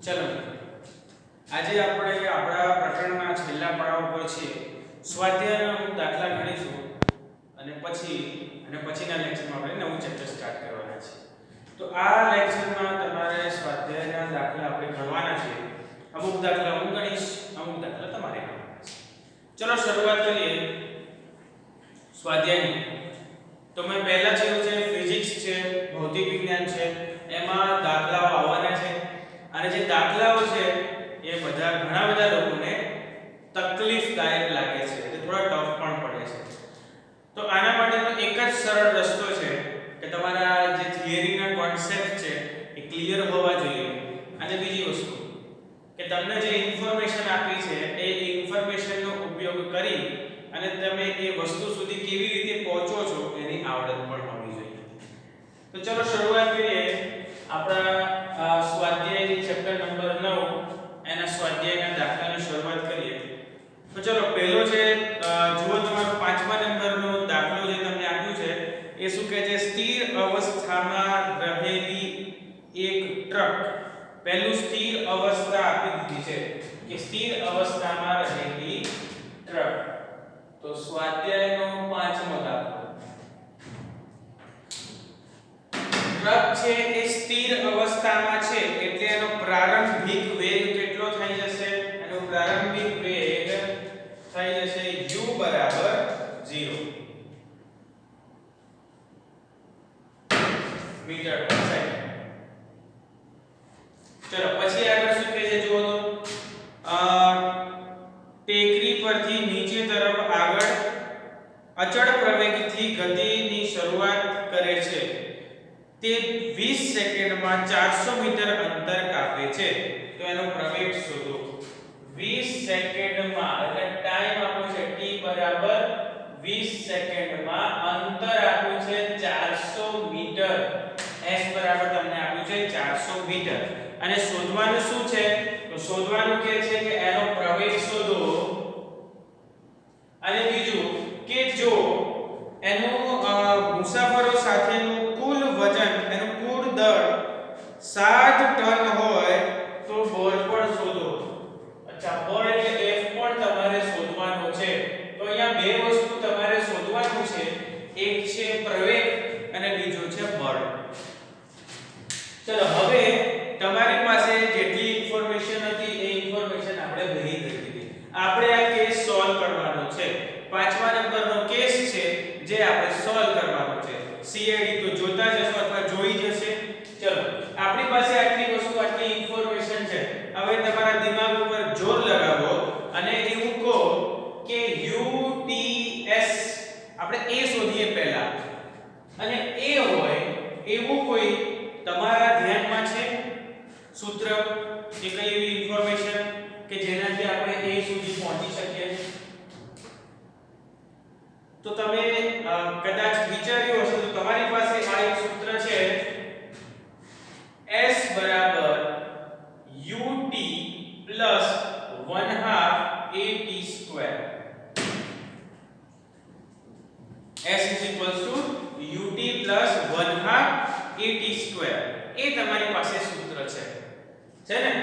ચલો આજે આપણે આપણા પ્રકરણના છેલ્લા પડાવ પર છીએ. સ્વાધ્યાયના અમુક દાખલા ગણીશું અને પછીના લેક્ચરમાં આપણે નવું ચેપ્ટર સ્ટાર્ટ કરવાના છે. તો આ લેક્ચરમાં તમારે સ્વાધ્યાયના દાખલા આપણે ગણવાના છે. અમુક દાખલા હું ગણીશ, અમુક દાખલા તમારે ગણવાના છે. ચલો શરૂઆત કરીએ સ્વાધ્યાયની. તો મેં પહેલા જેવું છે ફિઝિક્સ છે, ભૌતિક વિજ્ઞાન છે, એમાં દાખલાઓ આવવાના છે. અને જે દાખલાઓ છે એ ઘણા બધા લોકોને તકલીફદાયક લાગે છે, એટલે થોડા ટફ પણ પડે છે. તો આના માટેનો એક જ સરળ રસ્તો છે કે તમારા જે થિયરીના કોન્સેપ્ટ છે એ ક્લિયર હોવા જોઈએ. અને બીજી વસ્તુ કે તમને જે ઇન્ફોર્મેશન આપી છે એ ઇન્ફોર્મેશનનો ઉપયોગ કરી અને તમે એ વસ્તુ સુધી કેવી રીતે પહોંચો છો એની આવડત પણ હોવી જોઈએ. તો ચલો શરૂઆત કરીએ આપણા સ્વાધ્યાયની ચેપ્ટર નંબર 9 એના સ્વાધ્યાયના દાખલાની શરૂઆત કરીએ. તો ચલો પહેલો છે જુઓ તમારો 5મા નંબરનો દાખલો જે તમને આપ્યું છે એ શું કહે છે, સ્થિર અવસ્થામાં રહેલી એક ટ્રક. પહેલું સ્થિર અવસ્થા આપી દીધી છે કે સ્થિર અવસ્થામાં રહેલી ટ્રક. તો સ્વાધ્યાયનો 5મો દાખલો, ટ્રક છે એ સ્થિર અવસ્થામાં છે એટલે એનો પ્રારંભિક વેગ કેટલો થઈ જશે? એનો પ્રારંભિક વેગ થઈ જશે u બરાબર 0 મીટર પર સેકન્ડ. ચલો પછી આગળ શું કહે છે જુઓ તો, ટેકરી પરથી નીચે તરફ આગળ અચળ પ્રવેગથી ગતિની શરૂઆત કરે છે. તે 20 સેકન્ડમાં 400 મીટર અંતર કાપે છે. તો એનો પ્રવેગ શોધો. 20 સેકન્ડમાં એટલે ટાઈમ આપ્યો છે t બરાબર 20 સેકન્ડમાં, અંતર આપ્યું છે 400 મીટર, s બરાબર તમને આપ્યું છે 400 મીટર. અને શોધવાનું શું છે? તો શોધવાનું કે છે કે એનો પ્રવેગ શોધો. અને બીજું કે જો એનું મુસાફરો સાથેનું કુલ વજન, એનું કુલ દળ 7 ટન હોય તો બળ પણ શોધો. અચ્છા, બળ એટલે F પણ તમારે શોધવાનો છે. તો અહીંયા બે વસ્તુ તમારે શોધવાનું છે, એક છે પ્રવેગ અને બીજો છે બળ. ચલો હવે તમારી પાસે જેટલી ઇન્ફોર્મેશન હતી એ ઇન્ફોર્મેશન આપણે ભરી દીધી. આપણે આ કેસ સોલ્વ કરવાનો છે. 5મા નંબરનો કેસ છે જે આપણે સોલ્વ કરવાનો છે. CID તો જોતા જશો અથવા જોઈ જશે. ચલો આપણી પાસે આટલી વસ્તુ, આટલી ઇન્ફોર્મેશન છે. હવે તમારા દિમાગ ઉપર જોર લગાવો અને એવું કહો કે UTS આપણે એ શોધીએ પહેલા. અને એ હોય એવું કોઈ તમારા ધ્યાનમાં છે સૂત્ર કે કઈ એવી ઇન્ફોર્મેશન કે જેનાથી આપણે એ સુધી પહોંચી શકીએ? તો તમે કદાચ વિચાર્યું હશે તો તમારી પાસે આ એક સૂત્ર છે, S બરાબર UT plus 1/2 AT². S is equals to UT plus 1/2 AT². એ તમારી પાસે સૂત્ર છે ને?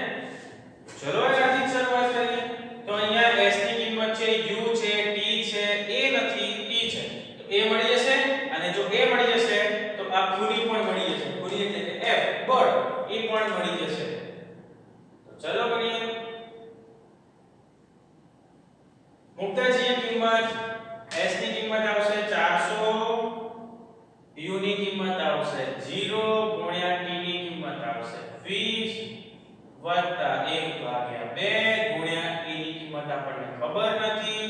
ચલો આથી શરૂઆત કરીએ. તો અહીંયા S ની કિંમત છે, U છે, T છે, A નથી, T છે. તો A મળી જશે અને જો A મળી જશે તો આ ખૂણી પણ મળી જશે. ખૂણી એટલે કે F બળ એ પણ મળી જશે. તો ચલો કરીએ. મુક્તાજીની કિંમત, S ની કિંમત આવશે 400, U ની કિંમત આવશે 0 ગુણ્યા T ની કિંમત આવશે 20 વત્તા 1/2 ગુણ્યા E ની કિંમત આપણને ખબર નથી.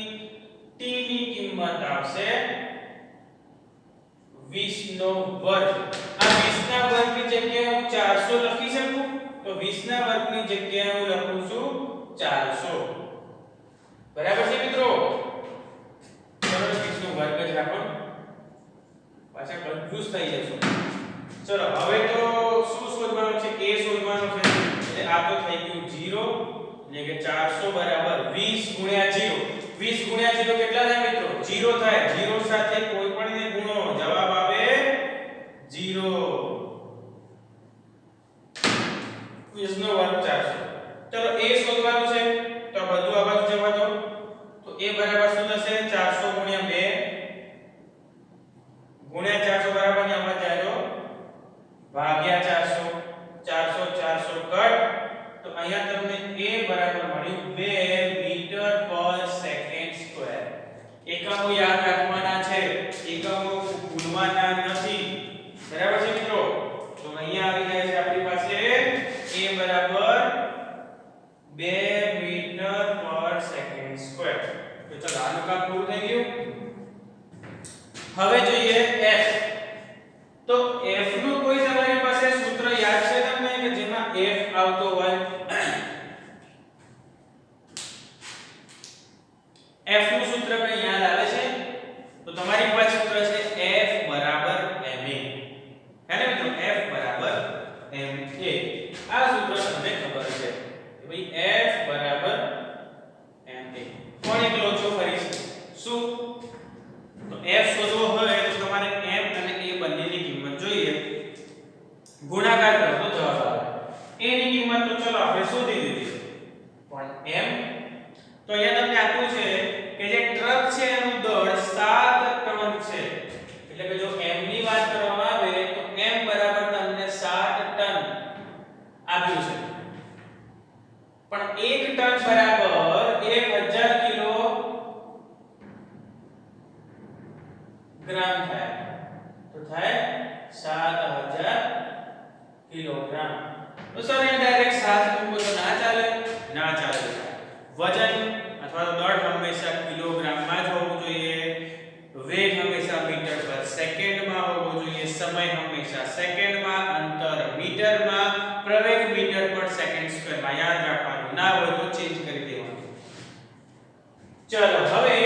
T ની કિંમત આવશે 20 નો વર્ગ. આ 20 ના વર્ગની જગ્યાએ હું 400 લખી શકું? તો 20 ના વર્ગની જગ્યાએ હું લખું છું 400. બરાબર છે મિત્રો? ચલો 20 નો વર્ગ જ રાખો, પાછા કન્ફ્યુઝ થઈ જશો. ચલો હવે તો શું શોધવાનું છે? A શોધવાનું છે. એટલે આ તો થઈ ગયું 0 એટલે કે 400 બરાબર 20 ગુણ્યા 0. 20 ગુણ્યા 0 કેટલા થાય મિત્રો? 0 થાય. 0 સાથે કોઈ પણ ને ગુણો, જવાબ આવે 0. 20 નો વર્ગ 400. બરાબર શું થશે 400 ગુણ્યા 2 ગુણ્યા 400 બરાબર ને આમાં જાજો ભાગ્યા 400 400 કટ તો અહીંયા તમને a બરાબર મળ્યું 2 મીટર પર સેકન્ડ સ્ક્વેર. એકમો યાદ રાખવાના છે, એકમો ભૂલવાના નથી. બરાબર છે મિત્રો? તો અહીંયા આવી જાય છે આપણી પાસે a બરાબર 2 મીટર પર સેકન્ડ સ્ક્વેર. તો ચલો આનું કામ પૂરું થઈ ગયું. હવે જોઈએ f. તો f નું કોઈ તમારી પાસે સૂત્ર યાદ છે તમને કે જેમાં f આવતો હોય? f નું સૂત્ર કઈ યાદ આવે છે? તો તમારી પાસે સૂત્ર છે f બરાબર ma. હે ને મિત્રો? f બરાબર ma. આ સૂત્ર તમને ખબર છે કે ભાઈ f બરાબર ma. કોણ એક લોચો ફરી શું? તો f શોધવો હોય તો તમારે m અને a બંનેની કિંમત જોઈએ. ગુણાકાર કરો તો જવાબ આવે. a ની કિંમત તો ચલો આપણે શોધી દીધી. પણ m તો અહીંયા તમને આપ્યું છે કે જે ટ્રક છે એનું દળ 7 ટન છે. એટલે કે જો m ની વાત કરવામાં આવે તો m બરાબર તમને 7 ટન આપ્યું છે. પણ 1 ટન બરાબર 1000 કિલો ગ્રામ થાય. તો થાય 7000 કિલોગ્રામ. તો સર એ ડાયરેક્ટ 7 મૂકો તો ના ચાલે? ના ચાલે. વજન અથવા તો દળ હંમેશા કિલોગ્રામમાં જ હોવું જોઈએ. વેગ હંમેશા મીટર પર સેકન્ડમાં હોવો જોઈએ. સમય હંમેશા સેકન્ડમાં, અંતર મીટરમાં, પ્રવેગ મીટર પર સેકન્ડ સ્ક્વેરમાં. યાદ રાખવાનું. ના હોય તો ચેન્જ કરી દેવાનું. ચલો હવે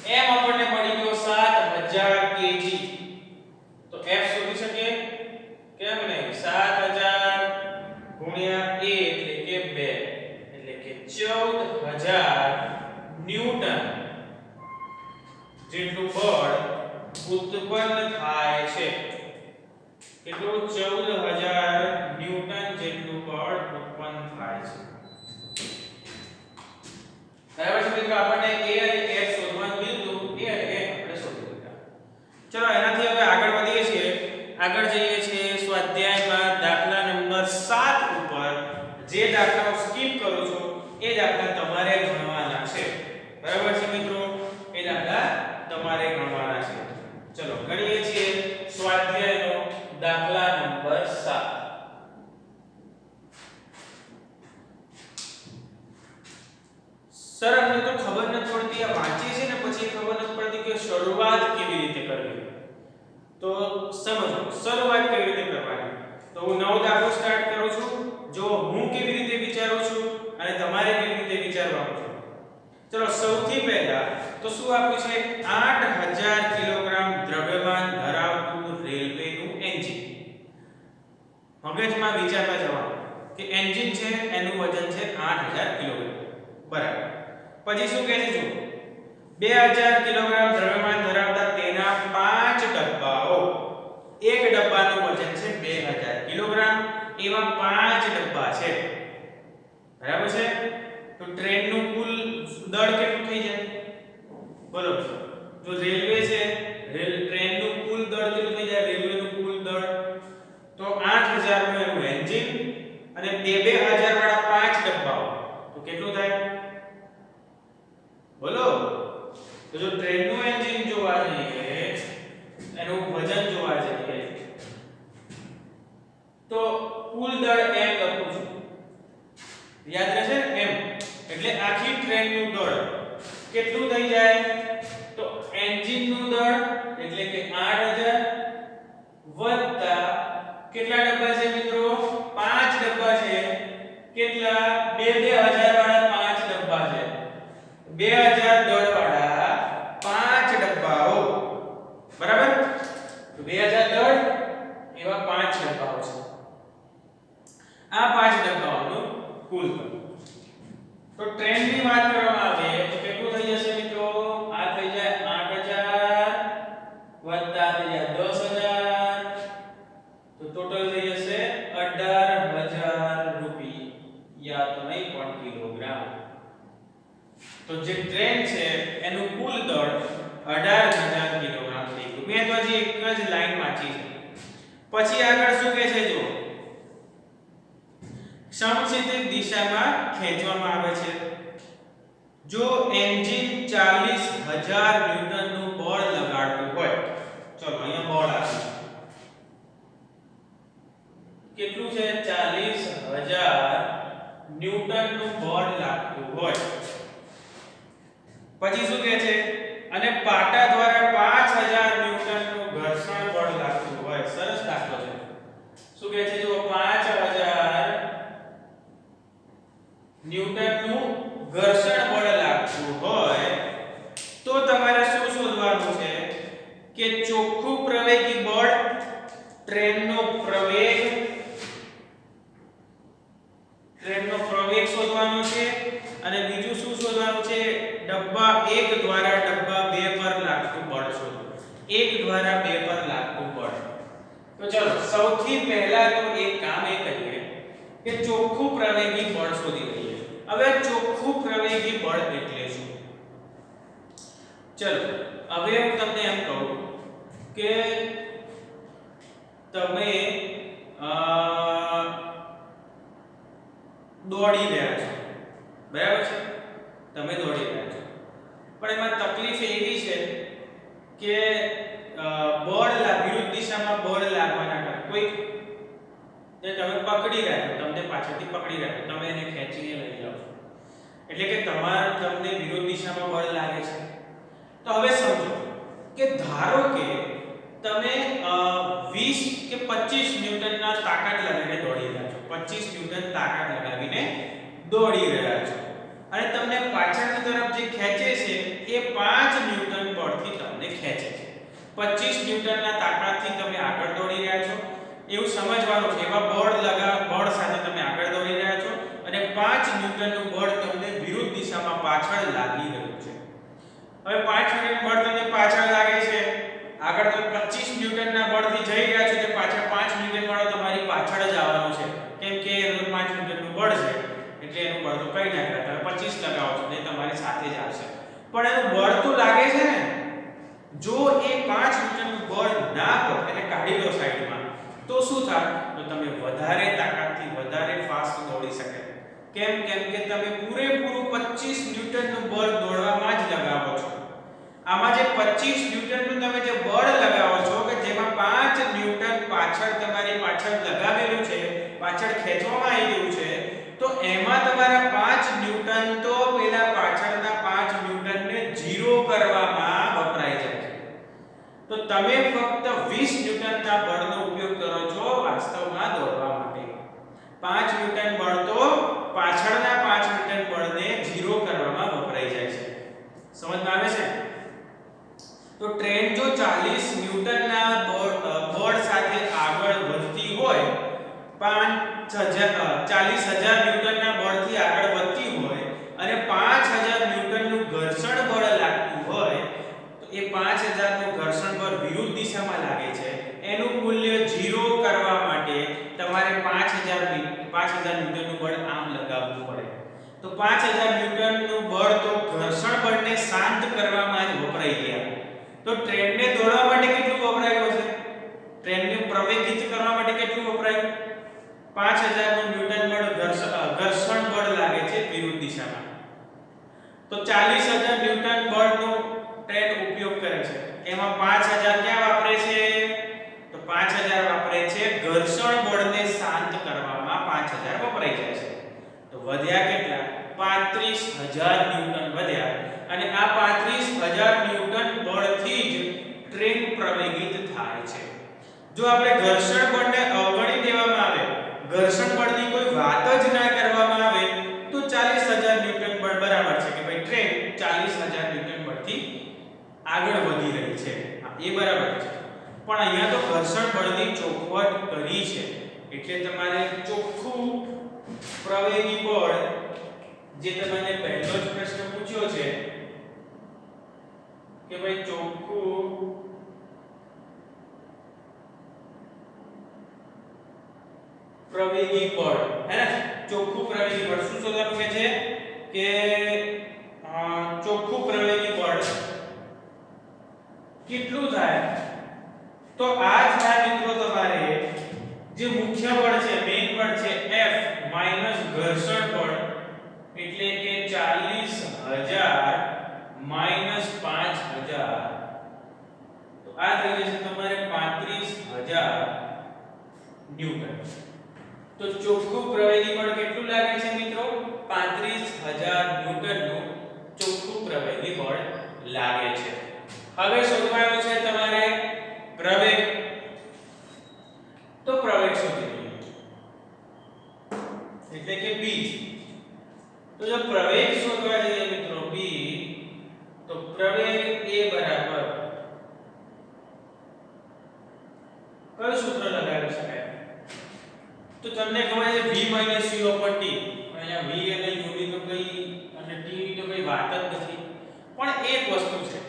m આપણને મળી ગયો 7000 kg. તો f શોધી શકીએ? કેમ નહીં? 7000 ગુણ્યા a એટલે કે 2 એટલે કે 14000 ન્યૂટન જેટલું બળ ઉત્પન્ન થાય છે. કેટલું? 14000 ન્યૂટન જેટલું બળ ઉત્પન્ન થાય છે. બરાબર છે મિત્રો? આપણને a અને f શોધવાનું કીધું. a અને f આપણે શોધી લીધા. ચલો એનાથી હવે આગળ વધીએ છીએ. આગળ જઈએ છીએ સ્વાધ્યાયમાં દાખલા નંબર 7 ઉપર. જે દાખલાઓ સ્કીપ કરું છું એ દાખલા તમારે ગણવાના છે. બરાબર છે મિત્રો? એ દાખલા તમારે ગણવાના છે. ચલો ગણીએ છીએ સ્વાધ્યાયનો દાખલા નંબર 7. સર અમને તો ખબર નથી પડતી, આ વાંચીએ છે ને પછી ખબર નથી પડતી કે શરૂઆત કેવી રીતે કરવી. તો સમજો શરૂઆત કેવી રીતે કરવાની. તો હું નવો દાખલો સ્ટાર્ટ કરું છું. જો હું કેવી રીતે વિચારું છું અને તમારે કેવી રીતે વિચારવાનું છે. ચલો સૌથી પહેલા તો શું આપ્યું છે? 8000 કિલોગ્રામ દ્રવ્યમાન ધરાવતું રેલવેનું એન્જિન. મગજમાં વિચારવા જવાનું કે એન્જિન છે એનું વજન છે 8000 કિલોગ્રામ. બરાબર. પછી શું કહે છે? જો 2000 કિલોગ્રામ દ્રવ્યમાન ધરાવતા તેના 5 ડબ્બાઓ. એક ડબ્બાનું વજન છે 2000 કિલોગ્રામ. એવા 5 ડબ્બા છે. બરાબર છે? તો ટ્રેનનું કુલ દળ કેટલું થઈ જાય? બોલો. જો રેલવે છે, ટ્રેનનું કુલ દળ કેટલું થઈ જાય? રેલવેનું કુલ દળ તો 8000 નું એનું એન્જિન અને 2000 વાળા 5 ડબ્બાઓ. તો કેટલું થાય? બોલો. તો જો ટ્રેનનું એન્જિન જોવા જઈએ, એનું વજન જોવા જઈએ તો કુલ દળ m લખું છું. યાદ રહેશે ને? m એટલે આખી ટ્રેનનું દળ કેટલું થઈ જાય? તો એન્જિનનું દળ એટલે કે 8000 વત્તા કેટલા ડબ્બા છે મિત્રો? 5 ડબ્બા છે. કેટલા? 2000 વાળા 5 ડબ્બા છે. 2000 દળ વાળા 5 ડબ્બાઓ. બરાબર? તો 2000 દળ એવા 5 ડબ્બાઓ છે. આ 5 ડબ્બાઓનું કુલ દળ. તો ટ્રેનની વાત કરવામાં આવે તો કેટલું થઈ જશે મિત્રો? આ થઈ જાય 8000 વત્તા થઈ જાય 10000. તો ટોટલ થઈ જશે એનું કુલ દળ 18000 કિલોગ્રામ થઈ ગયું. મેં તો હજી એક જ લાઈન વાંચી છે. પછી આગળ શું કહે છે જો સમક્ષિતિજ દિશામાં ખેંચવામાં આવે છે. જો એન્જિન 40000 ન્યૂટનનું બળ લગાડતું હોય, ચલો અહીંયા બળ આપ્યું કેટલું છે 40000 ન્યૂટનનું બળ લાગતું હોય. પછી શું કહે છે અને પાટા દ્વારા 5000 ન્યૂટનનું ઘર્ષણ બળ લાગતું હોય. સરસ દાખલો છે. શું કહે છે જો 5000 ન્યૂટનનું ઘર્ષણ બળ લાગતું હોય તો તમારે શું શોધવાનું છે કે ચોખ્ખું પ્રવેગી બળ, ટ્રેનનો પ્રવેગ શોધવાનો છે અને બીજું શું શોધવાનું છે ડબ્બા 1 દ્વારા ડબ્બા 2 પર લાગતું બળ શોધો. 1 દ્વારા 2 પર લાગતું બળ. તો ચલો સૌથી પહેલા તો એક કામ એ કરીએ કે ચોખ્ખું પ્રવેગી બળ શોધી લઈએ. હવે ચોખ્ખું પ્રવેગી બળ એટલે શું? ચલો હવે હું તમને એમ કહું કે તમે દોડી રહ્યા છો, બરાબર છે? તમે દોડી રહ્યા છો પણ એમાં તકલીફ એવી છે કે બળ વિરુદ્ધ દિશામાં બળ લાગવાના કારણે કોઈક ને તમે પકડી રહ્યા છો, તમને પાછળથી પકડી રહ્યા છો, તમે એને ખેંચીને લઈ જાઓ છો, એટલે કે તમને વિરુદ્ધ દિશામાં બળ લાગે છે. તો હવે સમજો કે ધારો કે તમે 20 કે 25 ન્યૂટનના તાકાત લગાવીને દોડી રહ્યા છો, 25 ન્યૂટન તાકાત લગાવીને દોડી રહ્યા છો અને તમને પાછળની તરફ જે ખેંચે છે એ 5 ન્યૂટન બળથી તમને ખેંચે છે. 25 ન્યૂટનના તાકાતથી તમે આગળ દોડી રહ્યા છો એવું સમજવાનું છે. એવા બળ સાથે તમે આગળ દોડી રહ્યા છો અને 5 ન્યૂટનનું બળ તમને વિરુદ્ધ દિશામાં પાછળ લાગી રહ્યું છે. હવે 5 ન્યૂટન બળ તમને પાછળ લાગે છે, આગળ તમે 25 ન્યૂટનના બળથી જઈ રહ્યા છો, તે પાછળ 5 ન્યૂટન વાળો તમારી પાછળ જ આવવાનો છે, કેમ કે એનું 5 ન્યૂટનનું બળ છે એટલે એનું બળ તો કઈ ના કરે. તમે 25 લગાવો છો એટલે તમારી સાથે જ આવશે, પણ એનું બળ તો લાગે છે ને. જો એ 5 ન્યૂટનનું બળ ના હોય એને કાઢી લો સાઈડમાં, તો શું થાય? તો તમે વધારે તાકાતથી વધારે ફાસ્ટ દોડી શકે. કેમ કે તમે પૂરેપૂરું 25 ન્યૂટનનું બળ દોડવામાં જ લગાવો છો. આમાં જે 25 ન્યૂટનનું તમે જે બળ લગાવો છો કે જેમાં 5 ન્યૂટન પાછળ તમારી પાછળ લગાવેલું છે, પાછળ ખેંચવામાં આવી ગયું છે, તો એમાં તમારા 5 ન્યૂટન તો પેલા પાછળના 5 ન્યૂટનને 0 કરવામાં વપરાઈ જાય છે. તો તમે ફક્ત 20 ન્યૂટનના બળનો ઉપયોગ કરો છો વાસ્તવમાં દોડવા માટે. 5 ન્યૂટન બળ તો પાછળના 5 ન્યૂટન બળને 0 કરવામાં વપરાઈ જાય છે. સમજમાં આવે છે? તો ટ્રેન જો 40 ન્યૂટનના બળ સાથે આગળ વધતી હોય, 40000 ન્યૂટનના બળથી આગળ વધતી હોય અને 5000 ન્યૂટનનું ઘર્ષણ બળ લાગતું હોય, તો એ 5000 નું ઘર્ષણ બળ વિરુદ્ધ દિશામાં લાગે છે. એનું મૂલ્ય 0 કરવા માટે તમારે 5000 ન્યૂટનનું બળ આમ લગાવવું પડે. તો 5000 ન્યૂટનનું બળ તો ઘર્ષણ બળને શાંત કરવામાં જ વપરાઈ ગયા. તો ટ્રેનને દોડવા માટે કેટલું વપરાયું હશે? ટ્રેનને પ્રવેગિત કરવા માટે કેટલું વપરાયું? 5000 નું ન્યૂટન બળ ઘર્ષણ બળ લાગે છે વિરુદ્ધ દિશામાં. તો 40000 ન્યૂટન બળનો ટ્રેન ઉપયોગ કરે છે. એમાં 5000 ક્યાં વાપરે છે? તો 5000 વાપરે છે ઘર્ષણ બળને શાંત કરવામાં. 5000 વપરાઈ જાય છે. તો વધ્યા કેટલા? 35000 ન્યૂટન વધ્યા અને આ 35000 ન્યૂટન બળથી જ ટ્રેન પ્રવેગિત થાય છે. જો આપણે ઘર્ષણ બળને અવગણી દેવામાં આવે, ઘર્ષણ બળની કોઈ વાત જ ના કરવામાં આવે, તો 40000 ન્યૂટન બળ બરાબર છે કે ભાઈ ટ્રેન 40000 ન્યૂટન બળથી આગળ વધી રહી છે. એ બરાબર છે. પણ અહીંયા તો ઘર્ષણ બળની ચોખવટ કરી છે એટલે તમારે ચોખ્ખું પ્રવેગી બળ જે તમને પહેલો જ પ્રશ્ન પૂછ્યો છે કે ભાઈ ચોખ્ખું પ્રવેગી બળ, હે ને? ચોખ્ખું પ્રવેગી બળ શું શોધવાનું કે છે કે ચોખ્ખું પ્રવેગી બળ કેટલું થાય? તો આ થાય મિત્રો તમારે જે મુખ્ય બળ છે, મેઈન બળ છે F માઈનસ ઘર્ષણ બળ એટલે કે 40000 માઈનસ 5000, તો આ થઈ જશે તમારે 35000 ન્યૂટન. તો ચોખ્ખું પ્રવેગી બળ કેટલું લાગે છે મિત્રો? 35000 ન્યૂટનનું ચોખ્ખું પ્રવેગી બળ લાગે છે. હવે શોધવાનું છે તમારે પ્રવેગ. તો પ્રવેગ શોધીએ એટલે કે b. તો જો પ્રવેગ શોધવા જઈએ મિત્રો b, તો પ્રવેગ a બરાબર કયું સૂત્ર લગાવી શકાય? તો તમને ખબર છે v - u/t. અહીંયા v અને u ની તો કઈ અને t ની તો કઈ વાત જ નથી, પણ એક વસ્તુ છે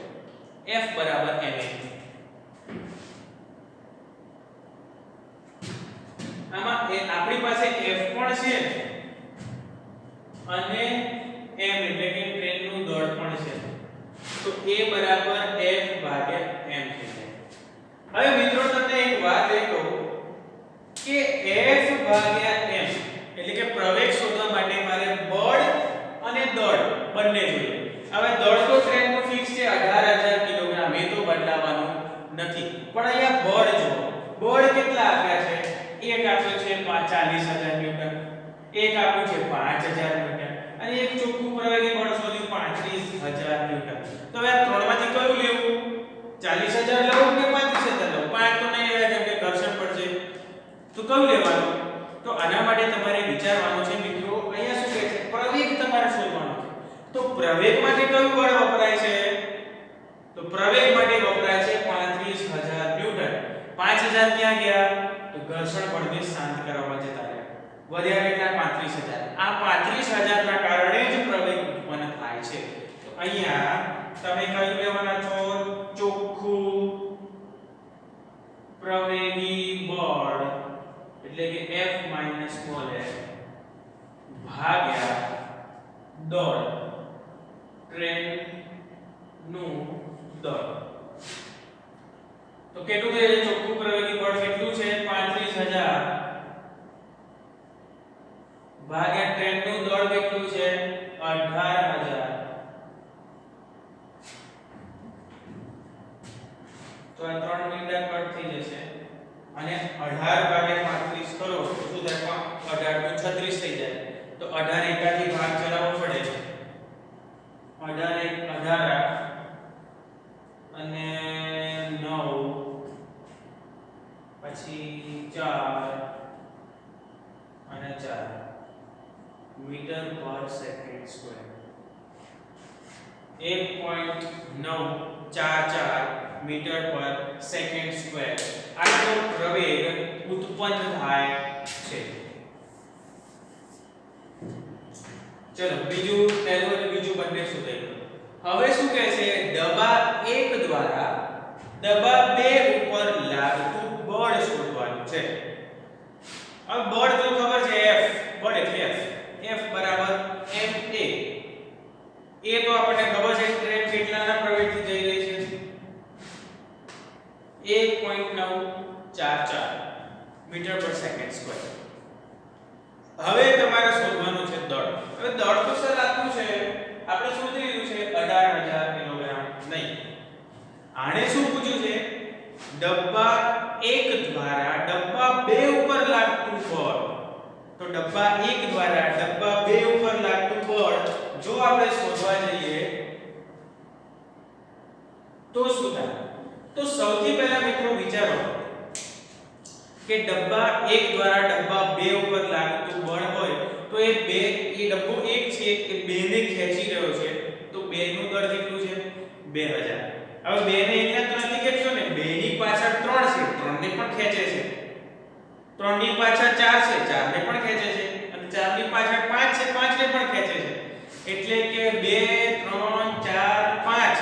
F બરાબર ma. આમાં આપણી પાસે F પણ છે અને m એટલે કે ટ્રેનનું દળ પણ છે, તો a બરાબર F ભાગ્યા m થઈ જાય. હવે મિત્રો તમને એક વાત એ કહું કે F ભાગ્યા m એટલે કે પ્રવેગ શોધવા માટે મારે બળ અને દળ બંને જોઈએ. હવે દળ તો ટ્રેનનું ફિક્સ છે 18000 કિલોગ્રામ, એ તો બદલાવાનું નથી, પણ અહીંયા બળ જો બળ કેટલા આપ્યા છે? એક આપ્યો છે 40000 ન્યૂટન, એક આપ્યું છે 5000 ન્યૂટન અને એક ચોખ્ખું પ્રવેગી બળ શોધ્યું 35000 ન્યૂટન. તો હવે આ ત્રણમાંથી કયું લેવું? 40000 લઉં કે 35000 લઉં? 5 તો નહીં આવે કેમ કે ઘર્ષણ પડશે, તો કયું લેવાનું? તો આના માટે તમારે વિચારવાનું છે મિત્રો. અહીંયા શું કહે છે? પ્રવેગ તમારે શોધવાનો છે. તો પ્રવેગ માટે કયું બળ વપરાય છે? તો પ્રવેગ માટે વપરાય છે 35000 ન્યૂટન. 5000 ક્યાં ગયા? તો ઘર્ષણ બળને શાંત કરવા જતા રહ્યા. વધ્યા કેટલા? 35000. આ 35000 ના કારણે જ પ્રવેગ ઉત્પન્ન થાય છે. તો અહીંયા તમે કયું લેવાના છો? ચોખ્ખું પ્રવેગી બળ એટલે કે F - સ્મોલ f ભાગ્યા દળ, ટ્રેન નું દળ. તો કેટલું છે? ચોખ્ખું પ્રવેગી બળ કેટલું છે? 35000 ભાગ્યા ટ્રેન નું દળ કેટલું છે? 18000. તો આ 3 મીટર કટ થઈ જશે અને 18 ભાગ્યા 35 કરો તો શું થાય? 18 નું 36 થઈ જાય. તો 18 એકાથી ભાગ ચલાવવો પડે. 18 અને 9 પછી 4 અને 4 મીટર પર સેકન્ડ સ્ક્વેર. 1.944 મીટર પર સેકન્ડ સ્ક્વેર આટલો પ્રવેગ ઉત્પન્ન થાય છે. ચલો બીજું, પહેલું અને બીજું બંને શોધી લો. હવે શું કહે છે? દબાણ 1 દ્વારા દબાણ 2 ઉપર લાગતું બળ શોધવાનું છે. હવે બળ તો ખબર છે F, બળ એટલે F બરાબર ma. એ તો આપણને ખબર છે ટ્રેન કેટલાના પ્રવેગથી જઈ રહી છે? 1.944 મીટર પર સેકન્ડ સ્ક્વેર. હવે તમારે શોધવાનું છે દળ. હવે દળ તો સર આટલું છે, આપણે શોધી લીધું છે 18000 કિલોગ્રામ. નહીં, આને શું પૂછ્યું છે? ડબ્બા 1 દ્વારા ડબ્બા 2 ઉપર લાગતું બળ. તો ડબ્બા 1 દ્વારા ડબ્બા 2 ઉપર લાગતું બળ જો આપણે શોધવા જઈએ તો શું થાય? તો સૌથી પહેલા મિત્રો વિચારો કે ડબ્બા 1 દ્વારા ડબ્બા 2 ઉપર લાગતું બળ હોય તો એ ડબ્બો 1 છે એ 2 ને ખેંચી રહ્યો છે, તો 2 નું દળ કેટલું છે? 2000. હવે 2 ને એકલા તો નથી ખેંચતો ને, 2 ની પાછળ 3 છે, 3 ને પણ ખેંચે છે. 3 ની પાછળ 4 છે, 4 ને પણ ખેંચે છે અને 4 ની પાછળ 5 છે, 5 ને પણ ખેંચે છે. એટલે કે 2 3 4 5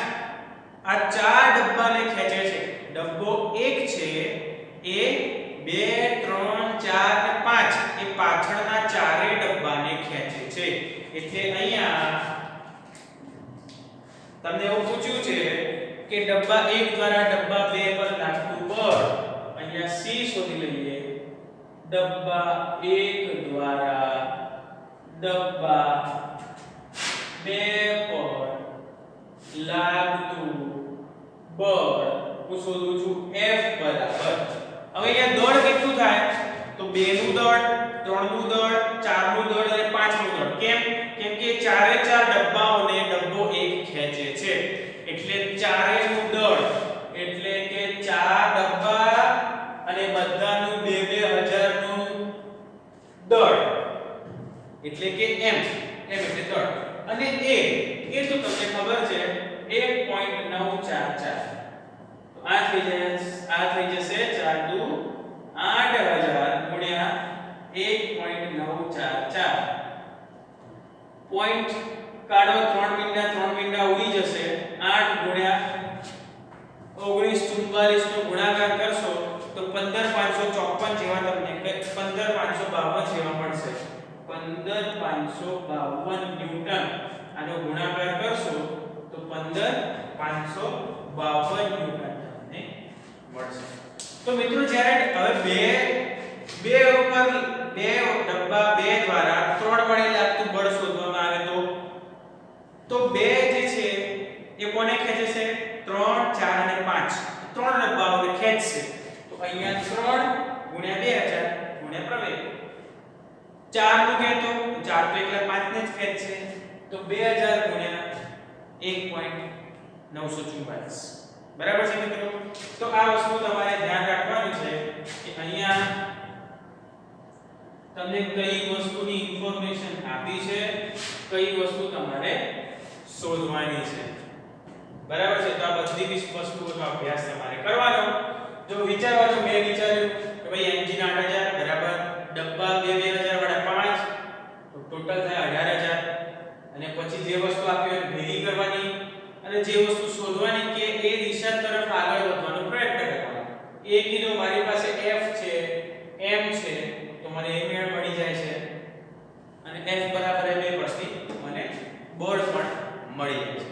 આ 4 ડબ્બાને ખેંચે છે. ડબ્બો 1 છે એ 2 3 4 ને 5 એ પાછળના ચારેય ડબ્બાને ખેંચે છે. એટલે અહીંયા તમને એવું પૂછ્યું છે કે ડબ્બા 1 દ્વારા ડબ્બા 2 પર લાગતું બળ, અહીંયા C શોધી લઈએ. ડબ્બા 1 દ્વારા ડબ્બા 2 પર લાગતું બળ હું શોધું છું F બરાબર. હવે અહીંયા દળ કેટલું થાય? તો 2 નું દળ, 3 નું દળ, 4 નું દળ અને 5 નું દળ. કેમ? કેમ કે ચારે ચાર ડબ્બાઓને ડબ્બો 1 ખેંચે છે. એટલે ચારે નું દળ એટલે કે 4 ડબ્બા અને બધાનું 2000 નું દળ એટલે કે m એટલે દળ. અને એ તો તમને ખબર છે 1.944. તો આ થઈ જશે 4 દુ 8000 ગુણ્યા 1.944. પોઈન્ટ કાઢો, 3 મીંડા ઉડી જશે. 8 ગુણ્યા 1944 નો ગુણાકાર કરશો તો 15554 જેવા તમને 15552 જેવા મળશે. 15552 ન્યૂટન. આનો ગુણાકાર કરશો તો 15552 ન્યૂટન તમને મળશે. તો મિત્રો જ્યારે હવે બે ડબ્બા 2 દ્વારા 3 વડે લાગતું બળ શોધવામાં આવે તો 2 જે છે એ કોને ખેંચે છે? 3 4 અને 5 ત્રણ ડબ્બાઓને ખેંચશે. તો અહીંયા 3 ગુણ્યા 2000 ગુણ્યા પ્રવેગ. 4 નું કહેતો 4 તો એકલા 5 ને જ ખેંચશે. તો 2000 ગુણ્યા 1.944. બરાબર છે મિત્રો? તો આ વસ્તુ તમારે ધ્યાન રાખવાની છે કે અહીંયા તમને કઈ વસ્તુની ઇન્ફોર્મેશન આપી છે, કઈ વસ્તુ તમારે શોધવાની છે. બરાબર છે? તો આ બધી વસ્તુઓનો અભ્યાસ તમારે કરવાનો. જો વિચારવાનું, મેં વિચાર્યું કે ભાઈ એન્જિન 8000 બરાબર ડબ્બા 2000 વાળા 5 તો ટોટલ થાય 18000. અને પછી જે વસ્તુ આપી હોય ભેગી કરવાની અને જે વસ્તુ શોધવાની કે એ દિશા તરફ આગળ વધવાનો પ્રયત્ન કરવાનો. એ કીધું મારી પાસે F છે, M છે, તો મને m મળી જાય છે અને F બરાબર 2 પરથી મને બળ પણ મળી જાય છે.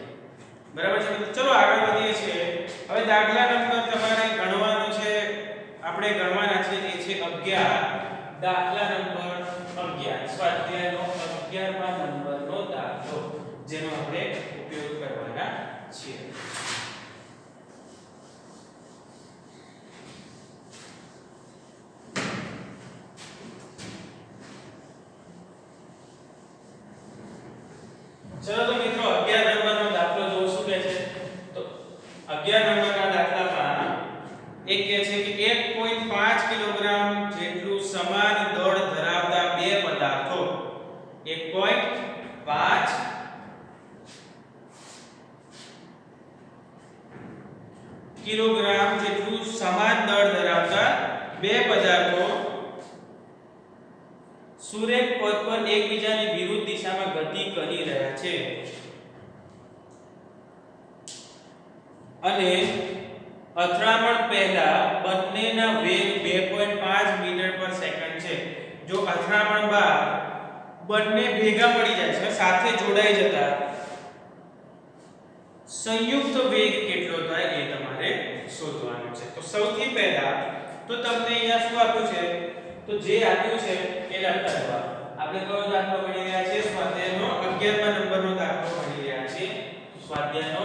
બરાબર છે? ચલો આગળ વધીએ છીએ. હવે દાખલા નંબર તમારે ગણવાનો છે, આપણે ગણવાના છે એ છે 11. દાખલા નંબર 11 સ્વાધ્યાયનો 11મા નંબરનો દાખલો જેનો આપણે ઉપયોગ કરવાના છીએ. ચલો તો મિત્રો 11 નંબરનો દાખલો જો શું કહે છે? તો 11 નંબરના દાખલામાં એક કહે છે કે 1.5 કિલોગ્રામ જેટલું સમાન દળ ધરાવતા બે પદાર્થો 1.5 કિલોગ્રામ જેટલું સમાન દળ ધરાવતા બે પદાર્થો સુરેખ પથ પર એકબીજાની વિરુદ્ધ દિશામાં ગતિ કરી રહ્યા છે અને અથડામણ પહેલા બંનેના વેગ 2.5 મીટર પર સેકન્ડ છે. જો અથડામણ બાદ બંને ભેગા પડી જાય છે, સાથે જોડાઈ જતા સંયુક્ત વેગ કેટલો થાય એ તમારે શોધવાનું છે. તો સૌથી પહેલા તો તમને અહીંયા શું આપ્યું છે? તો જે આપ્યું છે એ લખતા જવા. આપણે કયો દાખલો ગણી રહ્યા છીએ? સ્વાધ્યાયનો 11મા નંબરનો દાખલો ગણી રહ્યા છીએ. સ્વાધ્યાયનો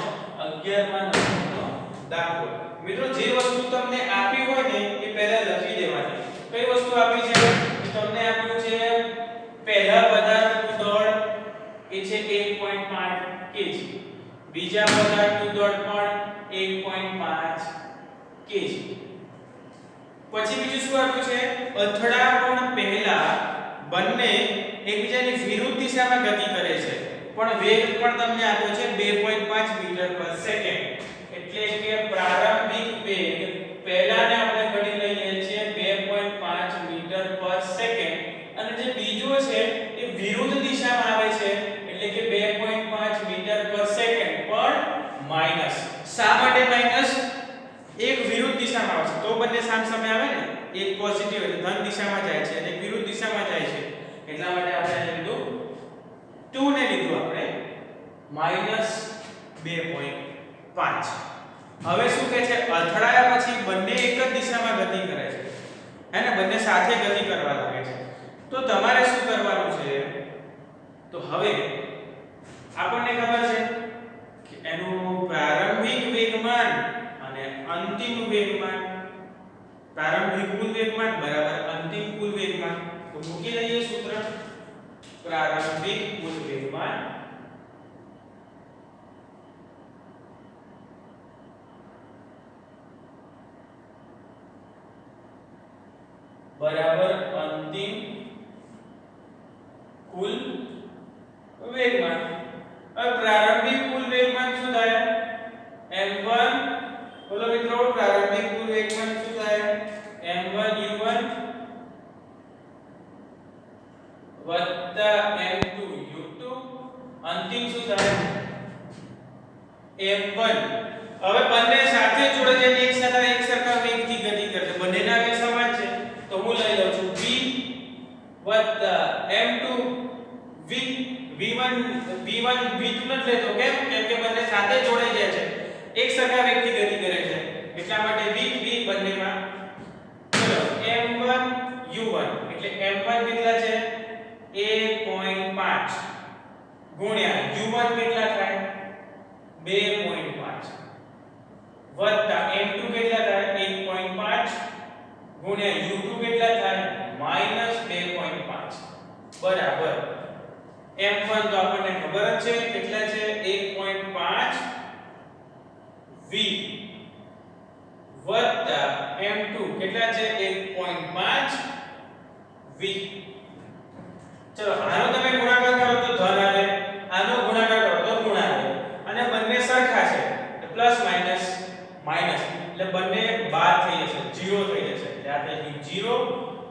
11મા નંબરનો દાખલો. મિત્રો જે વસ્તુ તમને આપી હોય ને એ પહેલા લખી દેવાની. કઈ વસ્તુ આપી છે? તમને આપ્યું છે પહેલા પદાર્થનું દળ એ છે 1.5 kg. બીજા પદાર્થનું દળ પણ 1.5 kg. પછી બીજું શું આપ્યું છે? અથડામણ પહેલા બંને એકબીજાની વિરુદ્ધ દિશામાં ગતિ કરે છે પણ વેગ પણ તમને આપ્યો છે 2.5 મીટર પર સેકન્ડ. એટલે કે પ્રારંભિક વેગ પહેલાને આપણે ગણી લઈએ છીએ 2.5 મીટર પર સેકન્ડ અને જે બીજો છે એ વિરુદ્ધ દિશામાં આવે છે એટલે કે 2.5 મીટર પર સેકન્ડ પણ માઈનસ. શા માટે માઈનસ? એક વિરુદ્ધ દિશામાં આવે છે તો બંને સામસામે આવે ને, એક પોઝિટિવ એટલે ધન દિશામાં જાય છે અને વિરુદ્ધ દિશામાં જાય છે એટલા માટે આપણે લીધું 2 ને લીધું આપણે -2 2.5. હવે શું કહે છે, અથડાયા પછી બંને એક જ દિશામાં ગતિ કરે છે, હે ને, બંને સાથે ગતિ કરવા લાગે છે. તો તમારે શું કરવાનું છે, તો હવે આપણને ખબર છે કે એનું પ્રારંભિક વેગમાન અને અંતિમ વેગમાન, પ્રારંભિક કુલ વેગમાન બરાબર અંતિમ કુલ વેગમાન. તો મૂકી દઈએ સૂત્ર, પ્રારંભિક કુલ વેગમાન બરાબર અંતિમ કુલ વેગમાન. હવે પ્રારંભિક કુલ વેગમાન શું થાય, m1, બોલો મિત્રો, પ્રારંભિક કુલ વેગમાન શું થાય, m1 u1 વત્તા m2 u2, અંતિમ શું થાય m1. હવે બંને સાથે જોડે છે, એક સાથે એક સરખા વેગથી ગતિ કરશે, બંનેના વેગ સમાન છે. તો હું લઈ લઉં છું v વત્તા m2 v, v1 v2 નથી લેતો, કેમ કે બંને સાથે જોડાઈ જાય છે, એક સરખા વેગથી ગતિ કરે છે, એટલા માટે v બંનેમાં. ચલો m1 u1 એટલે m1 કેટલા છે 1.5 ગુણ્યા u1 કેટલા થાય 2.5 વત્તા m2 કેટલા થાય 1.5 ગુણ્યા u2 કેટલા થાય -2.5 બરાબર m1 તો આપણને ખબર જ છે કેટલા છે 1.5 v વત્તા m2 કેટલા છે 1.5 v. ચલો આનો તમે ગુણાકાર કરો તો ધન આવે, આનો ગુણાકાર કરો તો ઋણ આવે, અને બંને સરખા છે એટલે પ્લસ માઈનસ માઈનસ એટલે બંને બાદ થઈ જશે, 0 થઈ જશે. એટલે આ થઈ ગયું 0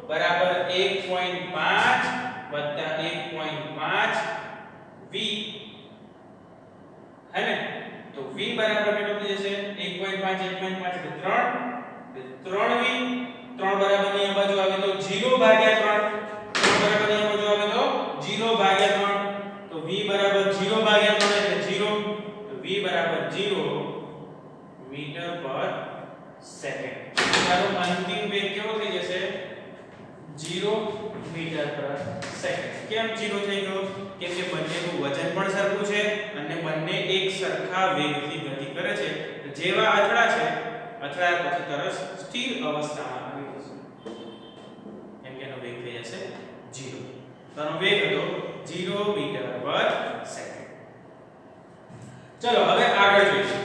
બરાબર 1.5 વત્તા 1.5 v, હે ને. તો v બરાબર કેટલું થઈ જશે 1.5 એટલે 3 3v, 3 બરાબર ની આ બાજુ આવે તો 0 ભાગ્યા 3, 3 બરાબર ની આ બાજુ આવે તો 0 ભાગ્યા 3, તો v બરાબર 0 ભાગ્યા 3 એટલે 0, તો v બરાબર 0 મીટર પર સેકન્ડ. તમારો અંતિમ વેગ કેવો થઈ જશે 0 મીટર પર સેકન્ડ. કેમ 0 થઈ ગયો, કેમ કે બંનેનું વજન પણ સરખું છે અને બંને એક સરખા વેગથી ગતિ કરે છે. જેવા અથડા છે, અથડાયા પછી તરત સ્થિર અવસ્થામાં આવી જશે, કેમ કે એનો વેગ થઈ જશે 0. તો આનો વેગ હતો 0 મીટર પર સેકન્ડ. ચલો હવે આગળ જોઈએ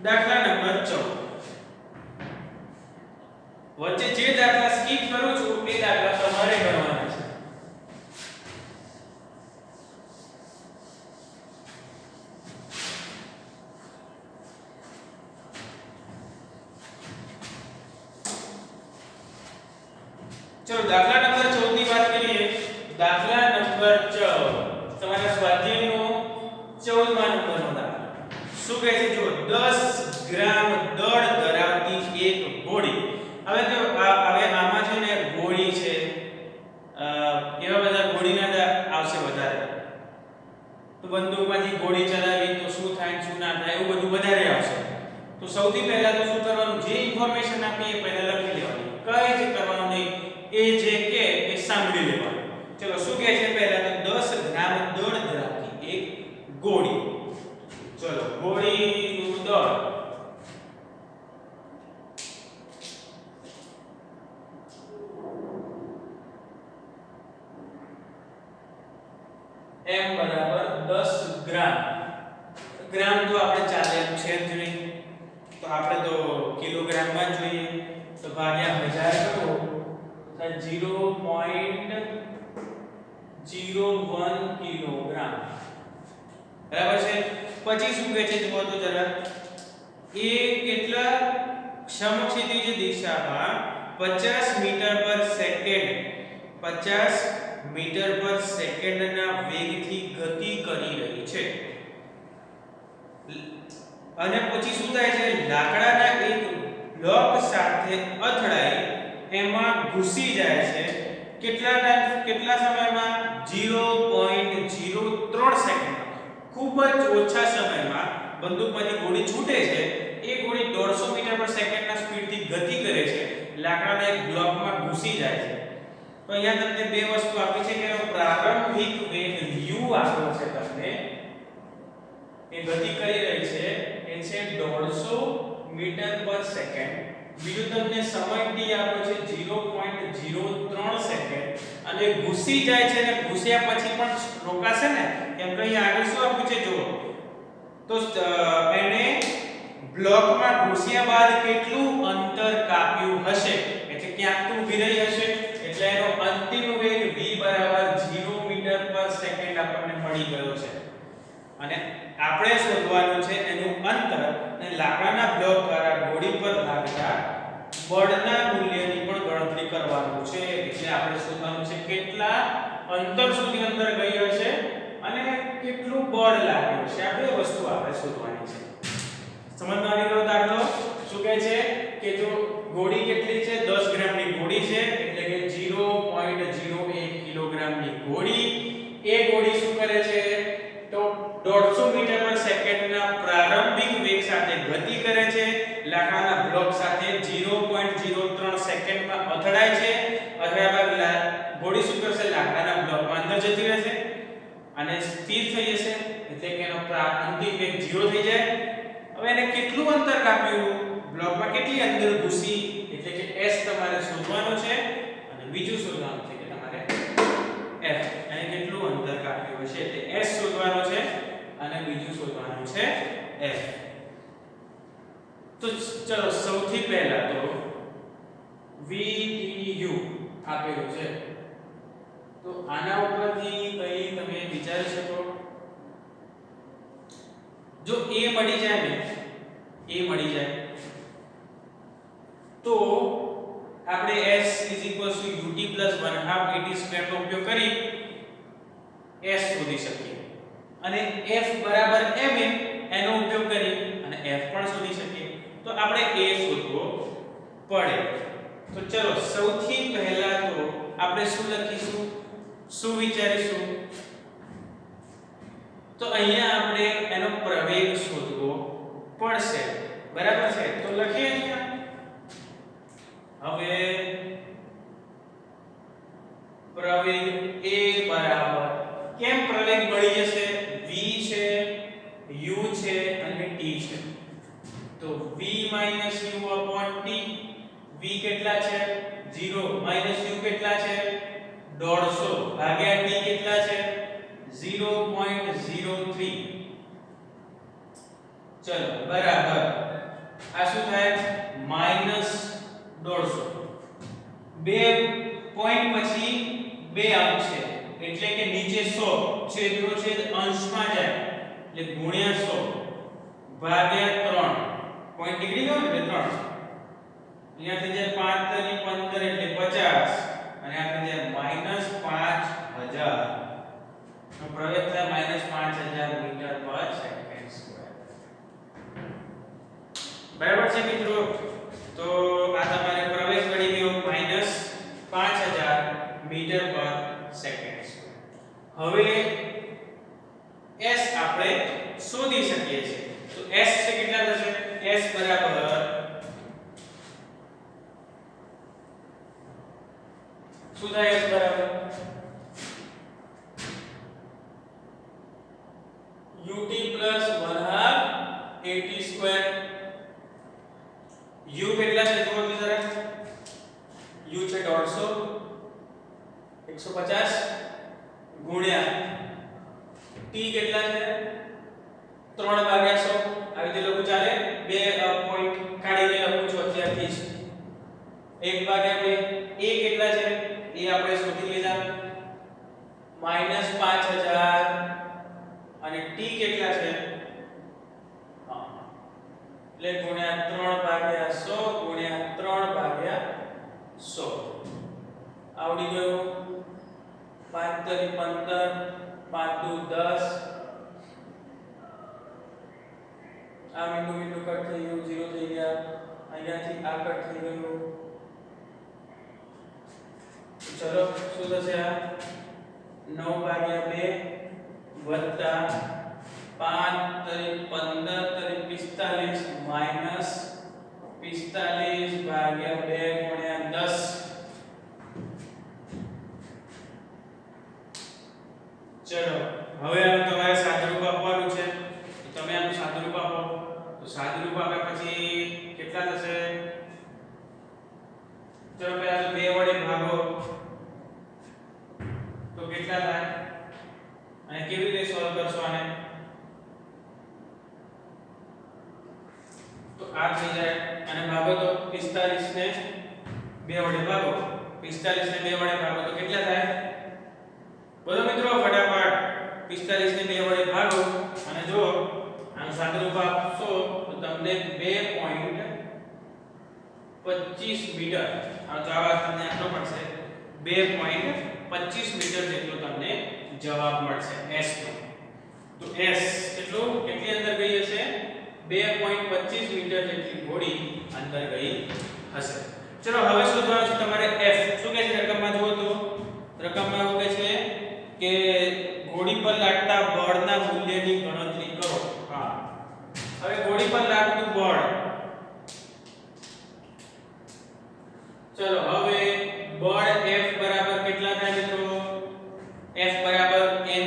દાખલા નંબર 14. વચ્ચે જે દાખલા સ્કીપ કરું છું એ દાખલા તમારે ગણવાના છે. ચલો દાખલા નંબર 14 ની વાત કરીએ. દાખલા નંબર 14 તમારા સ્વાધ્યાયનો 14મા નંબરનો દાખલો શું કહે છે, જો 10 ગ્રામ દળ ધરાવતી એક ગોળી. હવે જો હવે આમાં છે ને ગોળી છે, એવા બધા ગોળીના આવશે વધારે. તો બંદૂકમાંથી ગોળી ચલાવી તો શું થાય શું ના થાય એવું બધું વધારે આવશે. તો સૌથી પહેલા તો શું કરવાનું, જે ઇન્ફોર્મેશન આપી એ પહેલા લખી લેવાની, કઈ જ કરવાનું નહીં, એ જે કે એ સાંભળી લેવાનું. ચલો શું કહે છે, પહેલા તો 10 ગ્રામ દળ ધરાવતી એક ગોળી. ચલો ગોળીનું દળ m બરાબર 10 ગ્રામ. ગ્રામ તો આપણે ચાલે એમ છે જ નહીં, તો આપણે તો કિલોગ્રામમાં જ જોઈએ. તો ભાગ્યા 1000 કરો તો 0.01 કિલોગ્રામ બરાબર છે. પછી શું કહે છે જુઓ તો જરા, એ કેટલા સમક્ષિતિજ દિશામાં 50 મીટર પર સેકન્ડ 50 મીટર પર સેકન્ડના વેગથી ગતિ કરી રહી છે. અને પછી શું થાય છે, લાકડાના એક બ્લોક સાથે અથડાઈ એમાં ઘૂસી જાય છે. કેટલા સમયમાં 0.03 સેકન્ડ, ખૂબ જ ઓછા સમયમાં બંદૂકમાંથી ગોળી છૂટે છે એ ગોળી 150 મીટર પર સેકન્ડના સ્પીડથી ગતિ કરે છે, લાકડાના એક બ્લોકમાં ઘૂસી જાય છે. તો અહીંયા તમને બે વસ્તુ આપી છે કે એનો પ્રારંભિક વેગ u આપ્યો છે તમને, એ ગતિ કરી રહી છે એ છે 150 મીટર પર સેકન્ડ. બીજું તમને સમય t આપ્યો છે 0.03 સેકન્ડ અને ઘૂસી જાય છે અને ઘૂસ્યા પછી પણ રોકાશે ને, કેમ કે અહીંયા આગળ શું આપ્યું છે જુઓ. તો એને બ્લોકમાં ઘૂસ્યા બાદ કેટલું અંતર કાપ્યું હશે, એટલે ક્યાંક તો ઊભી રહી હશે, એટલે એનો અંતિમ વેગ v બરાબર 0 મીટર પર સેકન્ડ આપણને મળી ગયો છે. અને આપણે શોધવાનું છે એનું અંતર અને લાકડાના બ્લોક દ્વારા ગોળી પર લાગતા બળના મૂલ્યની પણ ગણતરી કરવાનું છે. એટલે આપણે શોધવાનું છે કેટલા અંતર સુધી અંદર ગઈ હશે અને કેટલું બળ લાગ્યું છે. આ બે વસ્તુ આપણે શોધવાની છે. સમજમાં આવી ગયો દાખલો? શું કહે છે કે જો ગોળી કેટલી છે, 10 ગ્રામની ગોળી છે, એટલે કે 0.01 કિલોગ્રામની ગોળી. એ ગોળી શું કરે છે તો 150 મીટર પર સેકન્ડના પ્રારંભિક વેગ સાથે ગતિ કરે છે, લાકડાના બ્લોક સાથે 0.03 સેકન્ડમાં અથડાય છે. અથડાયા બાદ ગોળી શું કરશે, લાકડાના બ્લોકમાં અંદર જતી રહેશે અને સ્થિર થઈ જશે, એટલે કે એનો અંતિમ વેગ 0 થઈ જાય. હવે એને કેટલું અંતર કાપ્યું, બ્લોકમાં કેટલી અંદર ઘૂસી, એટલે કે s તમારે શોધવાનું છે. અને બીજું શોધવાનું છે કે તમારે f, એને કેટલું અંતર કાપ્યું હશે, એટલે s શોધવાનું છે અને બીજું શોધવાનું છે f. તો ચલો સૌથી પહેલા તો VTU આપેલું છે, તો આના ઉપરથી કઈ તમે વિચારી શકો? જો a મળી જાય ને, a મળી જાય તો આપણે s ut + 1/2 at² નો ઉપયોગ કરી s શોધી શકીએ અને f બરાબર ma એનો ઉપયોગ કરી અને f પણ શોધી શકીએ. તો આપણે a શોધવો પડે. તો ચલો સૌથી પહેલા તો આપણે શું લખીશું, શું વિચારીશું? તો અહીંયા આપણે એનો પ્રવેગ શોધવો પડશે, બરાબર છે? તો લખીએ અહીંયા. હવે પ્રવેગ a બરાબર, કેમ પ્રવેગ મળી જશે? v છે, u છે અને t છે. તો v - u/t, v કેટલા છે 0, u કેટલા છે 150 ભાગ્યા t કેટલા છે 0.03. ચલો બરાબર, આ શું થાય -150. બે પોઈન્ટ પછી બે અંક છે, એટલે કે નીચે 100, છેદનો છેદ અંશમાં જાય, એટલે ગુણ્યા 100 ભાગ્યા 3. પોઈન્ટ નીકળી ગયો ને, એટલે 3. અહીંયા થઈ જાય 5 * 15 એટલે 50 અને આ થઈ જાય -5000. તો પ્રવેગ થાય -5000 મીટર પર સેકન્ડ સ્ક્વેર. બરાબર છે મિત્રો? તો આ તમારે પ્રવેગ મળી ગયો -5000 મીટર પર સેકન્ડ સ્ક્વેર. હવે s આપણે શોધી શકીએ છીએ. તો s છે કેટલા થશે? s બરાબર શું થાય? s બરાબર ut + 1/2 at². u કેટલા છે જુઓ જરા, u છે 150, 150 ગુણ્યા t કેટલા છે 3/100. આવી રીતે લખું ચાલે? બે પોઈન્ટ કાઢીને લખું છું અત્યારથી જ. 1/2 a કેટલા છે એ આપણે શોધી લીધા, -5000 અને t કેટલા છે એટલે ગુણ્યા 3/100 ગુણ્યા 3/100. આવડી ગયું. 5 * 15 5 * 10. આ બિંદુ કટ થઈ ગયું, 0 થઈ ગયા. અહીંયાથી આ કટ થઈ ગયું. ચલો શું થશે? આ 9/2 + 5 તરી 15 તરી 45 માઈનસ 45 ભાગ્યા 2 ગુણ્યા 10. ચલો હવે આનું તમારે સાદુરૂપ આપવાનું છે. તો તમે આનું સાદુરૂપ આપો. તો સાદુરૂપ આપ્યા પછી કેટલા થશે? ચલો પહેલા તો 2 વડે ભાગો તો કેટલા થાય? અને કેવી રીતે સોલ્વ કરશો આને? તો આ થઈ જાય અને ભાગો તો 45 ને 2 વડે ભાગો. 45 ને 2 વડે ભાગો તો કેટલા થાય? બોલો મિત્રો ફટાફટ. 45 ને 2 વડે ભાગો અને જો આનું સાદુરૂપ આપશો તો તમને 2.25 મીટર આ જવાબ તમને આટલો મળશે. 2.25 મીટર જેટલો તમને જવાબ મળશે s નો. તો s કેટલી અંદર ગઈ હશે? 2.25 મીટર જેટલી ઘોડી અંદર ગઈ હશે. ચલો હવે શોધવાનું છે તમારે f. શું કહે છે રકમમાં? જુઓ તો રકમમાં એવું કહે છે કે ઘોડી પર લાગતા બળના મૂલ્યની ગણતરી કરો. હા, હવે ઘોડી પર લાગતું બળ. ચલો હવે બળ F બરાબર કેટલા થાય મિત્રો? F બરાબર ma.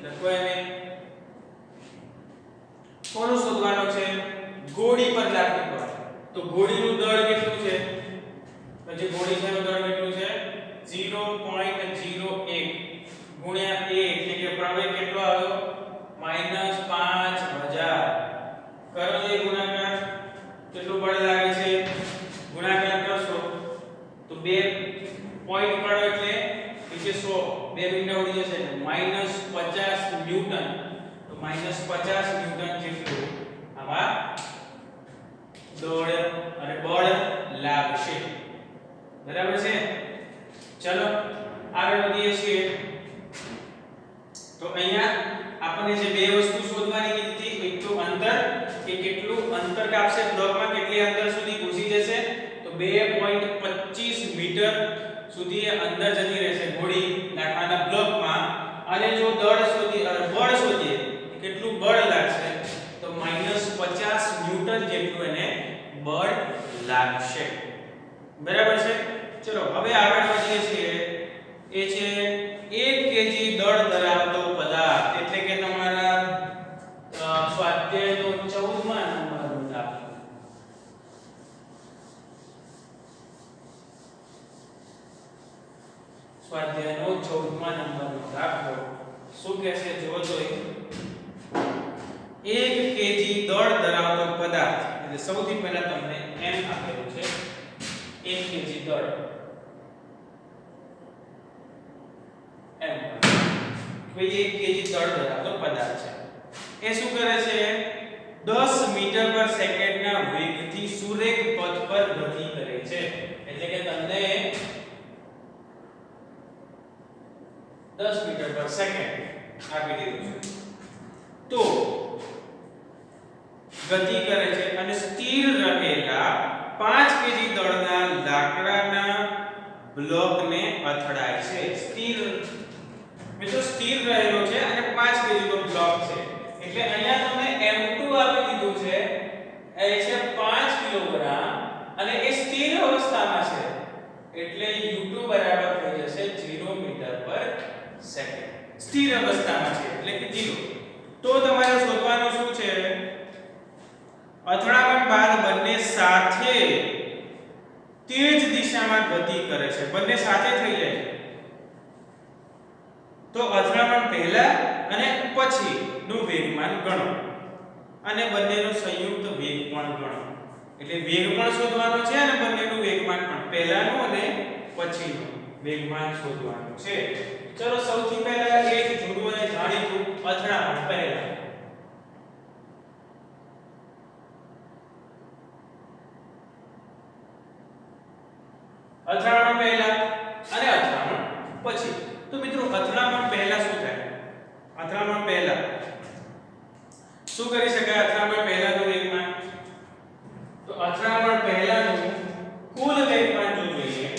લખો ma. કોનું શોધવાનું છે? ઘોડી પર લાગતું બળ. તો ઘોડીનું દળ કેટલું છે? તો જે ઘોડી છે એનું દળ કેટલું છે? 0.01 ગુણ્યા a એટલે કે પ્રવેગ કેટલો આવ્યો? -5000. કરો જે ગુણાકાર. કેટલું બળ લાગે છે? ગુણાકાર કરશો તો 2 પોઈન્ટ કરો એટલે નીચે 100 2 બિંદુ ઉડી જશે -50 ન્યૂટન. તો -50 ન્યૂટન જેટલું આમાં દળ અને બળ લાગશે. બરાબર છે? ચલો આગળ વધીએ છીએ. તો અહીંયા આપણને જે બે વસ્તુ શોધવાની કીધી હતી, એક તો અંતર કે કેટલું અંતર કાપશે બ્લોકમાં, કેટલી અંતર સુધી ઘૂસી જશે. તો 2.25 મીટર સુધી અંદર જતી રહેશે ઘોડી લાકડાના બ્લોકમાં. અને જો બળ શોધીએ કેટલું બળ લાગશે તો -50 ન્યૂટન જેટલું એને બળ લાગશે. બરાબર છે? ચલો હવે આગળ વધીએ છીએ. એ છે 1 કેજી દળ ધરાવતો પદાર્થ. એટલે કે તમારા સ્વાધ્યાયનો 14મા નંબરનો દાખલો. સ્વાધ્યાયનો 14મા નંબરનો દાખલો શું કહે છે? જો 1 કેજી દળ ધરાવતો પદાર્થ. એટલે સૌથી પહેલા તમને m આપેલું છે. 1 કેજી દળ m. કોઈ 1 કેજી દળ ધરાવતો પદાર્થ છે. એ શું કરે છે? 10 મીટર પર સેકન્ડના વેગથી સુરેખ પથ પર ગતિ કરે છે. એટલે કે તમને 10 મીટર પર સેકન્ડ આપી દીધું છે. તો ગતિ કરે છે અને સ્થિર રહેલા 5 કેજી દળના લાકડાના બ્લોકને અથડાય છે. સ્થિર રહેલો છે અને 5 કેજી નો બ્લોક છે. એટલે અહીંયા તમને m2 આપી દીધું છે. એ છે 5 કિલોગ્રામ અને એ સ્થિર અવસ્થામાં છે. એટલે u2 બરાબર થઈ જશે 0 મીટર પર સેકન્ડ. સ્થિર અવસ્થામાં છે એટલે કે 0. તો તમારે શોધવાનું શું છે? અથડામણ બાદ બંને સાથે તે જ દિશામાં ગતિ કરે છે. બંને સાથે થઈ જાય છે. તો અથડામણ પહેલા અને પછી નું વેગમાન ગણો અને બંનેનો સંયુક્ત વેગ પણ ગણો. એટલે વેગ પણ શોધવાનો છે અને બંનેનું વેગમાન પણ, પહેલાનું અને પછીનું વેગમાન શોધવાનું છે. ચલો સૌથી પહેલા એક જૂનું અને જાણીતું અથડામણ પહેલા. અથડામણ પહેલા અને અથડામણ પછી. તો મિત્રો અથડામણ પહેલા શું થાય? અથડામણ પહેલા શું કરી શકાય? અથડામણ પહેલાનું વેગમાન. તો અથડામણ પહેલાનું કુલ વેગમાન જો જોઈએ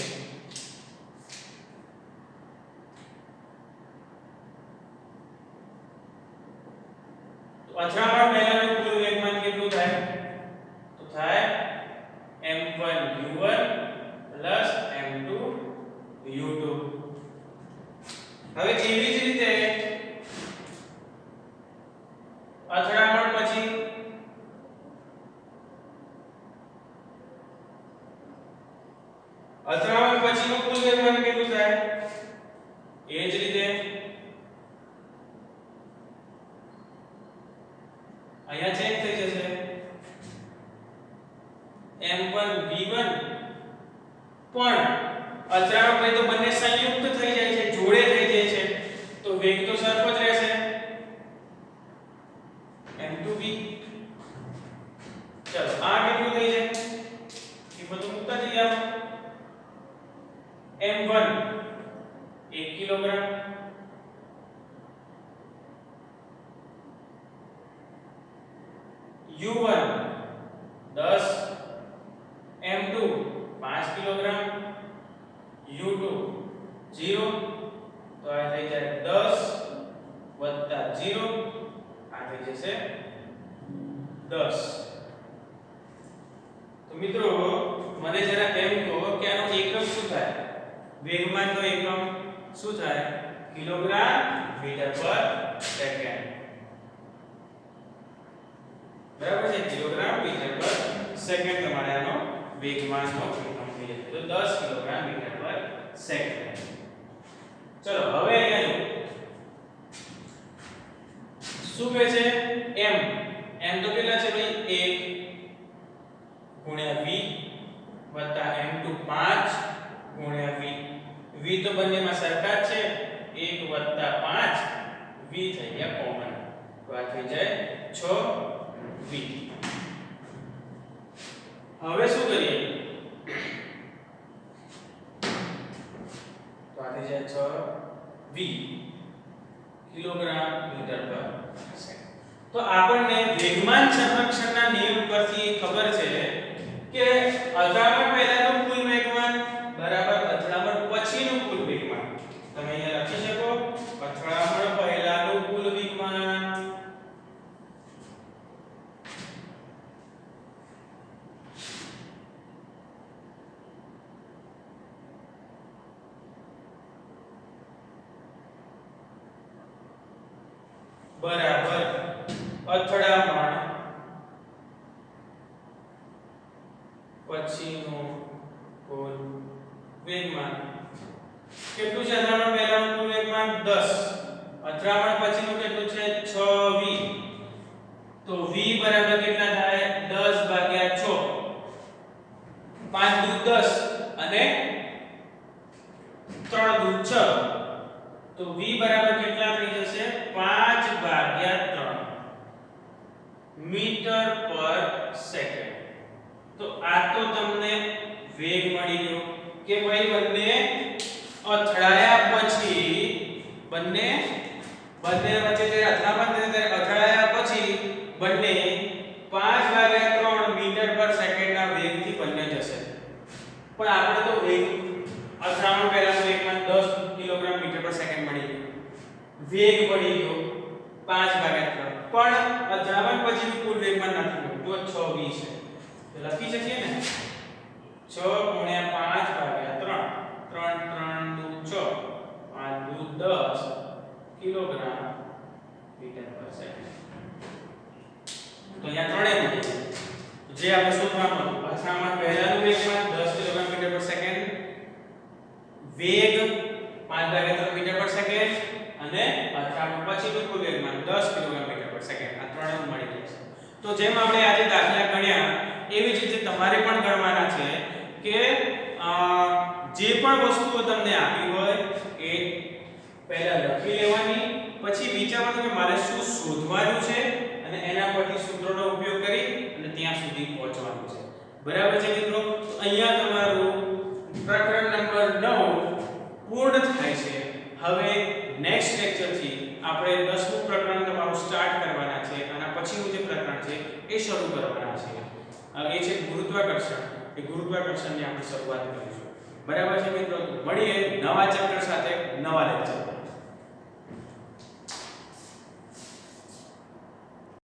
અથડામણ પછીનું કુલ વેગમાન કેટલું થાય? એ જ રીતે અહીંયા ચેન્જ થઈ જશે m1 v1 પણ અથડામણ પછી તો બંને સંયુક્ત થઈ જાય છે, જોડે થઈ જાય છે, તો વેગ તો સરખો જ રહેશે m2v. ચલો આ કેટલું થઈ જાય એ બધું મૂકતા જઈએ આપણે. m1 1 kilogram, u1 10, m2 5 kilogram, u2 0, તો આ થઈ જાય 10 વત્તા 0, આ થઈ જશે 10. તો મિત્રો મને જરા એમ કહો કે આનો એકમ શું થાય? વેગમાનનો એકમ શું થાય? કિલોગ્રામ મીટર પર સેકન્ડ. બરાબર છે, કિલોગ્રામ મીટર પર સેકન્ડ તમારે આનો વેગમાનનો એકમ થઈ જશે. તો 10 કિલોગ્રામ મીટર પર સેકન્ડ. ચલો હવે અહીંયા જો શું કહે છે? m તો કેટલા છે ભાઈ? 1 ગુણ્યા v વત્તા m2 5 ગુણ્યા v. v તો બંનેમાં સરખા જ છે, 1 વત્તા 5 v થઈ ગયા કોમન, તો આ થઈ જાય 6v. હવે શું કરીએ? તો આ થઈ જાય 6v કિલોગ્રામ મીટર પર સેકન્ડ. તો આપણને વેગમાન સંરક્ષણના નિયમ પરથી ખબર છે કે અથડામણ પહેલાનું કુલ વેગમાન બરાબર અથડામણ પછીનું કુલ વેગમાન. તમે અહીંયા લખી શકો અથડામણ પહેલાનું કુલ વેગમાન બરાબર અથડામણ પછીનું કુલ વેગમાન. કેટલું છે અથડામણ પહેલાનું કુલ વેગમાન? 10. અથડામણ પછીનું કેટલું છે? 6v. તો v બરાબર કેટલા થાય? 10 ભાગ્યા 6, 5 દુ 10 અને 3 દુ 6, તો v બરાબર કેટલા થઈ જશે? 5 ભાગ્યા 3 મીટર પર સેકન્ડ. તો આ તો તમને વેગ મળી ગયો કે ભાઈ બંને અથડાયા પછી બંને વચ્ચે જે અથડામણ થાય ત્યારે અથડાયા પછી બંને 5 ભાગ્યા 3 મીટર પર સેકન્ડના વેગથી બંને જશે. પણ આપણે તો વેગ અથડામણ પહેલાનો વેગમાન 10 કિલોગ્રામ મીટર પર સેકન્ડ મળી ગયો, વેગ મળી ગયો 5 ભાગ્યા 3, પણ અથડામણ પછી કુલ વેગમાન નથી મળ્યું, તો 6v છે. તો લખી શકીએ ને 6 ગુણ્યા 5 ભાગ્યા 3, 3 દુ 6, 5 દુ 10 કિલોગ્રામ મીટર પર સેકન્ડ. તો અહીંયા ત્રણે મળી જાય. જે આપણે શોધવાનું હતું અથડામણ પહેલાનું વેગમાન 10 કિલોગ્રામ મીટર પર સેકન્ડ, વેગ 5 ભાગ્યા 3 મીટર પર સેકન્ડ અને અથડામણ પછીનું કુલ વેગમાન 10 કિલોગ્રામ મીટર પર સેકન્ડ. આ ત્રણે મળી જશે. તો જેમ આપણે આજે દાખલા ગણ્યા એવી જ રીતે તમારે પણ ગણવાના છે કે જે પણ વસ્તુઓ તમને આપી હોય એ પહેલા લખી લેવાની, પછી વિચારવાનું કે મારે શું શોધવાનું છે અને એના પરથી સૂત્રોનો ઉપયોગ કરી અને ત્યાં સુધી પહોંચવાનું છે. બરાબર છે મિત્રો? તો અહીંયા તમારું પ્રકરણ નંબર 9 પૂર્ણ થાય છે. હવે નેક્સ્ટ લેક્ચરથી આપણે 10મું પ્રકરણ તમારું સ્ટાર્ટ કરવાના છે. આના પછીનું જે પ્રકરણ છે એ શરૂ કરવાના છે. એ છે ગુરુત્વાકર્ષણ. એ ગુરુત્વાકર્ષણની આપણે શરૂઆત કરીશું. બરાબર છે મિત્રો? મળીએ નવા ચેપ્ટર સાથે નવા લેક્ચર.